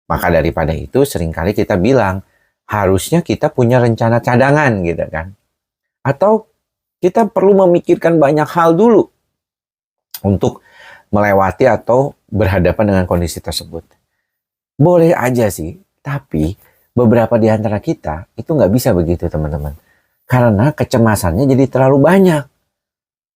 Maka daripada itu seringkali kita bilang, harusnya kita punya rencana cadangan gitu kan. Atau kita perlu memikirkan banyak hal dulu untuk melewati atau berhadapan dengan kondisi tersebut. Boleh aja sih, tapi beberapa di antara kita itu nggak bisa begitu teman-teman. Karena kecemasannya jadi terlalu banyak.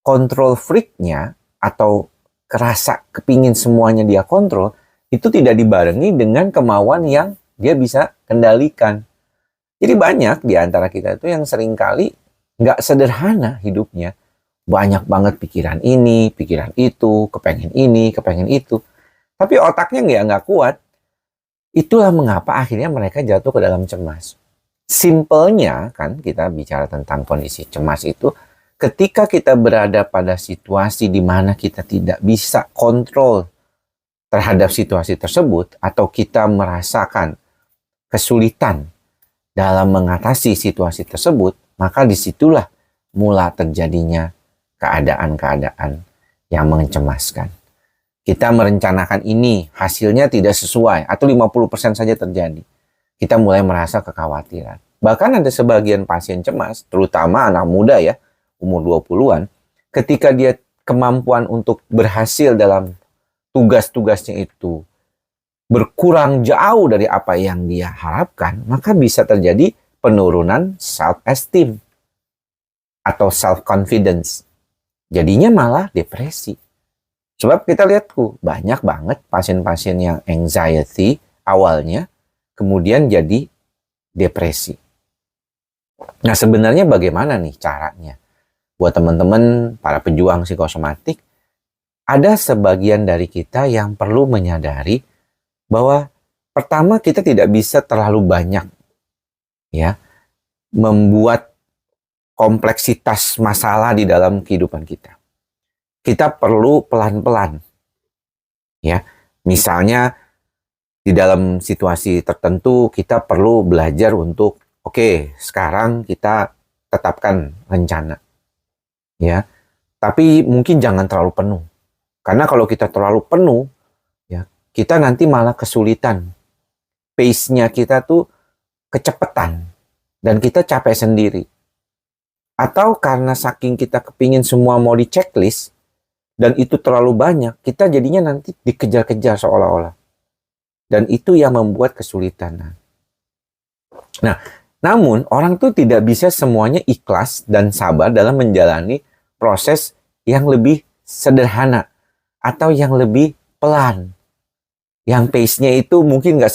Kontrol freaknya atau kerasa kepingin semuanya dia kontrol, itu tidak dibarengi dengan kemauan yang dia bisa kendalikan. Jadi banyak di antara kita itu yang seringkali nggak sederhana hidupnya. Banyak banget pikiran ini, pikiran itu, kepengen ini, kepengen itu. Tapi otaknya nggak kuat. Itulah mengapa akhirnya mereka jatuh ke dalam cemas. Simpelnya kan kita bicara tentang kondisi cemas itu, ketika kita berada pada situasi di mana kita tidak bisa kontrol terhadap situasi tersebut, atau kita merasakan kesulitan dalam mengatasi situasi tersebut, maka disitulah mula terjadinya keadaan-keadaan yang mencemaskan. Kita merencanakan ini, hasilnya tidak sesuai, atau 50% saja terjadi. Kita mulai merasa kekhawatiran. Bahkan ada sebagian pasien cemas, terutama anak muda ya, umur 20-an, ketika dia kemampuan untuk berhasil dalam tugas-tugasnya itu berkurang jauh dari apa yang dia harapkan, maka bisa terjadi penurunan self-esteem atau self-confidence. Jadinya malah depresi. Sebab kita lihat banyak banget pasien-pasien yang anxiety awalnya, kemudian jadi depresi. Nah sebenarnya bagaimana nih caranya? Buat teman-teman para pejuang psikosomatik, ada sebagian dari kita yang perlu menyadari bahwa pertama kita tidak bisa terlalu banyak ya membuat kompleksitas masalah di dalam kehidupan kita. Kita perlu pelan-pelan. Ya. Misalnya di dalam situasi tertentu kita perlu belajar untuk sekarang kita tetapkan rencana. Ya. Tapi mungkin jangan terlalu penuh. Karena kalau kita terlalu penuh, ya, kita nanti malah kesulitan. Pace-nya kita tuh kecepatan dan kita capek sendiri. Atau karena saking kita kepingin semua mau di checklist, dan itu terlalu banyak, kita jadinya nanti dikejar-kejar seolah-olah. Dan itu yang membuat kesulitan. Nah, namun orang tuh tidak bisa semuanya ikhlas dan sabar dalam menjalani proses yang lebih sederhana atau yang lebih pelan. Yang pace-nya itu mungkin nggak